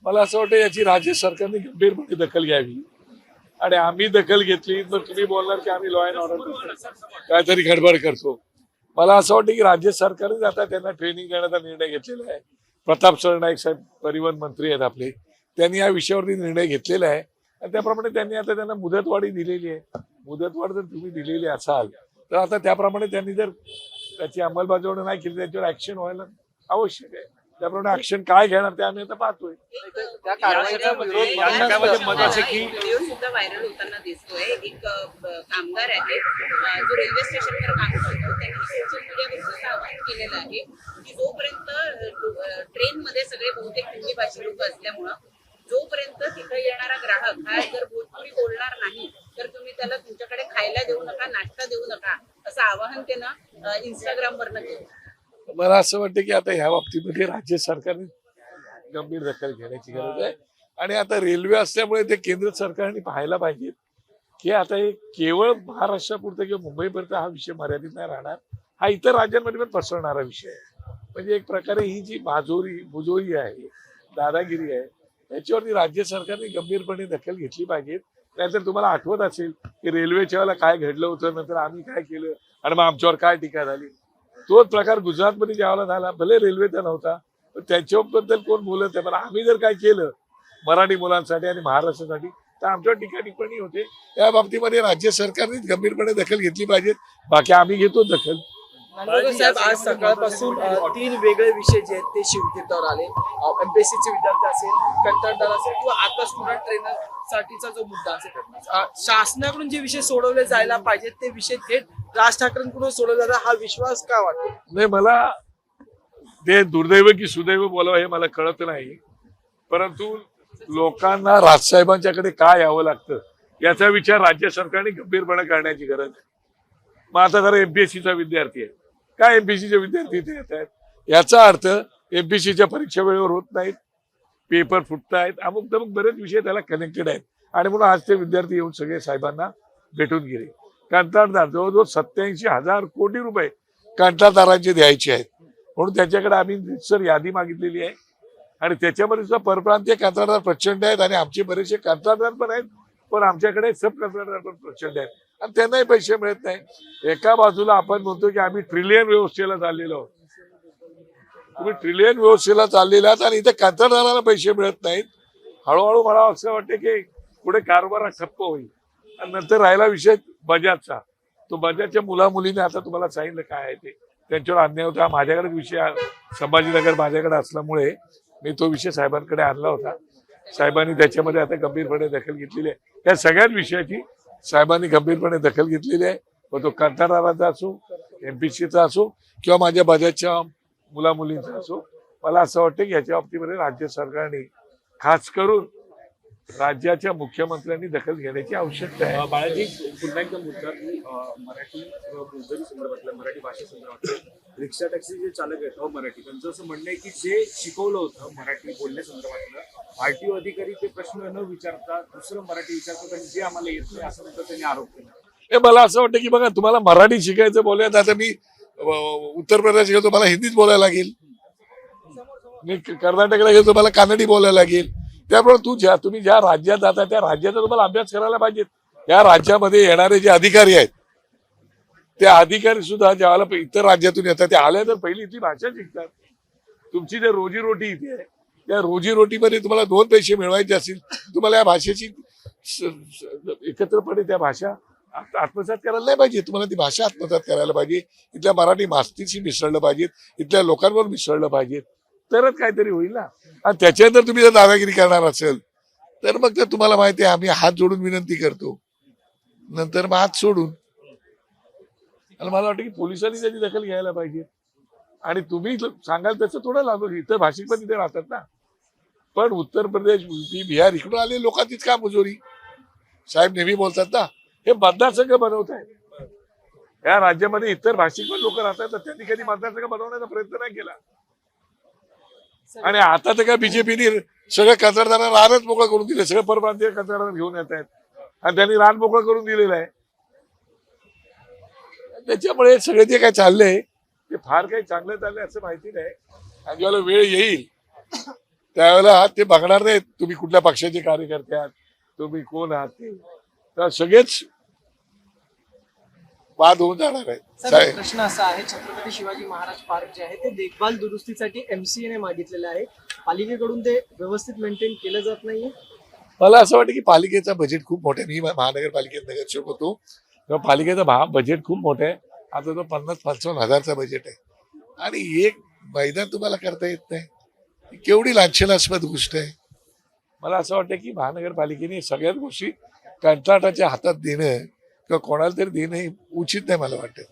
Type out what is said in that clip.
मला असं वाटतं याची राज्य सरकारने गंभीरपणे दखल घ्यावी आणि आम्ही दखल घेतली तर तुम्ही बोलणार की आम्ही लॉ अँड ऑर्डर काहीतरी गडबड करतो. मला असं वाटतं की राज्य सरकारनेच आता त्यांना ट्रेनिंग देण्याचा निर्णय घेतलेला आहे. प्रताप सरनाईक साहेब परिवहन मंत्री आहेत आपले, त्यांनी या विषयावरती निर्णय घेतलेला आहे आणि त्याप्रमाणे त्यांनी आता त्यांना मुदतवाढी दिलेली आहे. मुदतवाढ जर तुम्ही दिलेली असाल तर आता त्याप्रमाणे त्यांनी जर त्याची अंमलबजावणी नाही केली त्याच्यावर ऍक्शन व्हायला आवश्यक आहे. त्याप्रमाणे ऍक्शन काय घेणार ते आम्ही आता पाहतोय. त्या कारवाईचा विरोध मत असे की व्हिडिओ सुद्धा व्हायरल होताना दिसतोय. एक कामगार आहे जो रेल्वे स्टेशनवर काम करतो, त्यांनी सोशल मीडियावर असं आवाहन केलेलं आहे की जोपर्यंत ट्रेनमध्ये सगळे बहुतेक हिंदी भाषी लोक असल्यामुळं जोपर्यंत तिथं येणारा ग्राहक हा जर भोजपुरी बोलणार नाही तर तुम्ही त्याला तुमच्याकडे खायला देऊ नका, नाश्ता देऊ नका, असं आवाहन त्यानं इंस्टाग्रामवरनं केलं. मला असं वाटतं की आता ह्या बाबतीमध्ये राज्य सरकारने गंभीर दखल घेण्याची गरज आहे आणि आता रेल्वे असल्यामुळे ते केंद्र सरकारने पाहायला पाहिजे की आता हे केवळ महाराष्ट्रापुरतं किंवा मुंबईपर्यंत हा विषय मर्यादित नाही राहणार, हा इतर राज्यांमध्ये पण पसरणारा विषय आहे. म्हणजे एक प्रकारे ही जी बुजोरी आहे, दादागिरी आहे, याच्यावरती राज्य सरकारने गंभीरपणे दखल घेतली पाहिजे. नाहीतर तुम्हाला आठवत असेल की रेल्वेच्या वेळेला काय घडलं होतं, नंतर आम्ही काय केलं आणि मग आमच्यावर काय टीका झाली. तोच प्रकार गुजरातमध्ये ज्यावेळेला झाला, भले रेल्वेचा नव्हता पण त्याच्याबद्दल कोण बोलत आहे, पण आम्ही जर काय केलं मराठी मुलांसाठी आणि महाराष्ट्रासाठी तर आमच्यावर टीका टिप्पणी होते. त्या बाबतीमध्ये राज्य सरकारने गंभीरपणे दखल घेतली पाहिजे. बाकी आम्ही घेतो दखल. नांदगावकर साहेब, आज सकाळपासून 3 वेगळे विषय जे आहेत ते शिवतीर्थावर आले. एमपीएससीचे विद्यार्थी असेल, कंत्राटदार असेल किंवा आता स्टुडंट ट्रेनर साठीचा जो मुद्दा असेल, शासनाकडून जे विषय सोडवले जायला पाहिजेत ते विषय थेट राज ठाकरेंकडून सोडवला जातात, हा विश्वास का वाटतो? नाही, मला ते दुर्दैव की सुदैव बोलावं हे मला कळत नाही, परंतु लोकांना राजसाहेबांच्याकडे काय यावं लागतं याचा विचार राज्य सरकारने गंभीरपणे करण्याची गरज आहे. मग आता जरा एमपीएससीचा विद्यार्थी आहे, काय एमपीएससीचे विद्यार्थी इथे येत आहेत, याचा अर्थ एमपीएससीच्या परीक्षा वेळेवर होत नाहीत, पेपर फुटतायत, अमुक तमुक बरेच विषय त्याला कनेक्टेड आहेत आणि म्हणून आज ते विद्यार्थी येऊन सगळे साहेबांना भेटून गेले. कंत्राटदार जवळजवळ 87,000 कोटी रुपये कंत्राटदारांचे द्यायचे आहेत, म्हणून त्याच्याकडे आम्ही सर यादी मागितलेली आहे आणि त्याच्यामध्ये सुद्धा परप्रांतीय कंत्राटदार प्रचंड आहेत आणि आमचे बरेचसे कंत्राटदार पण आहेत, पण आमच्याकडे सब कंत्राटदार पण प्रचंड आहेत आणि त्यांनाही पैसे मिळत नाही. एका बाजूला आपण म्हणतो की आम्ही ट्रिलियन व्यवस्थेला चाललेलो आहोत, तुम्ही ट्रिलियन व्यवस्थेला चाललेला आहात आणि इथे कंत्राटदारांना पैसे मिळत नाहीत. हळूहळू मला असं वाटतं की पुढे कारभार ठप्प होईल. आणि नंतर राहिला विषय बजाजचा, तो बजाजच्या मुलामुलीने आता तुम्हाला सांगितलं काय आहे ते, त्यांच्यावर अन्याय होता. माझ्याकडेच विषय संभाजीनगर माझ्याकडे असल्यामुळे मी तो विषय साहेबांकडे आणला होता. साहेबांनी त्याच्यामध्ये आता गंभीरपणे दखल घेतलेली आहे. या सगळ्याच विषयाची साहेबांनी गंभीरपणे दखल घेतलेली आहे, मग तो कंत्राटदाराचा असो, एमपीसीचा असो किंवा माझ्या बजाजच्या मुलामुलींचा असो. मला असं वाटतं की याच्या बाबतीमध्ये राज्य सरकारने खास करून राज्याच्या मुख्यमंत्र्यांनी दखल घेण्याची आवश्यकता आहे. बाळाजी, पुन्हा एकदा मुद्दा की मराठी बोलधरी संदर्भातल्या मराठी भाषेसंदर्भातलं रिक्षा टॅक्सी जे चालक आहेत मराठी, त्यांचं असं म्हणणं आहे की जे शिकवलं होतं मराठी बोलण्यासंदर्भातलं आरटीओ अधिकारी ते प्रश्न न विचारता दुसरं मराठी विचारतात आणि जे आम्हाला येत नाही असं म्हणतात, त्यांनी आरोप केला. हे मला असं वाटतं की बघा, तुम्हाला मराठी शिकायचं बोलायचं, आता मी उत्तर प्रदेश गेलो मला हिंदीच बोलायला लागेल, मी कर्नाटकला गेलो मला कानडी बोलायला लागेल. त्यामुळे तुम्ही ज्या राज्यात जाता त्या राज्याचा तुम्हाला अभ्यास करायला पाहिजे. या राज्यामध्ये येणारे जे अधिकारी आहेत ते अधिकारी सुद्धा ज्यावेळेला इतर राज्यातून येतात ते आले तर पहिली इथली भाषा शिकतात. तुमची जे रोजीरोटी इथे आहे त्या रोजीरोटीमध्ये तुम्हाला 2 पैसे मिळवायचे असतील, तुम्हाला या भाषेची एकत्रपणे त्या भाषा आत्मसात करायला नाही पाहिजे, तुम्हाला ती भाषा आत्मसात करायला पाहिजे. इथल्या मराठी मास्तीशी मिसळलं पाहिजे, इथल्या लोकांवर मिसळलं पाहिजे, तरच काहीतरी होईल ना. आणि त्याच्यानंतर तुम्ही जर दादागिरी करणार असेल तर मग तुम्हाला माहिती आहे आम्ही हात जोडून विनंती करतो, नंतर मग हात सोडून. आणि मला वाटतं की पोलिसांनी त्याची दखल घ्यायला पाहिजे. आणि तुम्ही सांगाल तसं थोडं लागू, इतर भाषिक पण इथे राहतात ना, पण उत्तर प्रदेश, युपी, बिहार इकडून आलेली लोकांचीच का मुजोरी. साहेब नेहमी बोलतात ना, हे मतदारसंघ बनवत आहे. या राज्यामध्ये इतर भाषिक पण लोक राहतात, तर त्यांनी कधी मतदारसंघ बनवण्याचा प्रयत्न नाही केला. आणि आता तर काय बीजेपीने सगळं कंत्राटदारांना रानच मोकळं करून दिलं, सगळं परप्रांतीय कंत्राटदार घेऊन येत आहेत आणि त्यांनी रान मोकळं करून दिलेलं आहे. त्याच्यामुळे सगळे जे काय चाललंय ते फार काही चांगलं चाललंय असं माहिती नाही. आणि ज्यावेळेला वेळ येईल त्यावेळेला ते बघणार नाहीत तुम्ही कुठल्या पक्षाचे कार्यकर्ते आहात, तुम्ही कोण आहात ते. तर सगळेच वाद होऊन जाणार आहे. सर, साहेब प्रश्न असा आहे, छत्रपती शिवाजी महाराज पार्क जे आहे ते देखभाल दुरुस्तीसाठी MCA ने मागितलेलं आहे. पालिकेकडून ते व्यवस्थित मेंटेन केलं जात नाहीये. मला असं वाटतं की पालिकेचं बजेट खूप मोठं आहे. मी महानगरपालिकेत नगरसेवक होतो तेव्हा पालिकेचं बजेट खूप मोठं आहे. आता तो 50-55 हजारचा बजेट आहे आणि एक मैदान तुम्हाला करता येत नाही. ही केवढी लांछनास्पद गोष्ट आहे. मला असं वाटतं की महानगरपालिकेने सगळ्याच गोष्टी कंत्राटाच्या हातात देणं किंवा कोणाला तरी देणं हे उचित नाही मला वाटतं.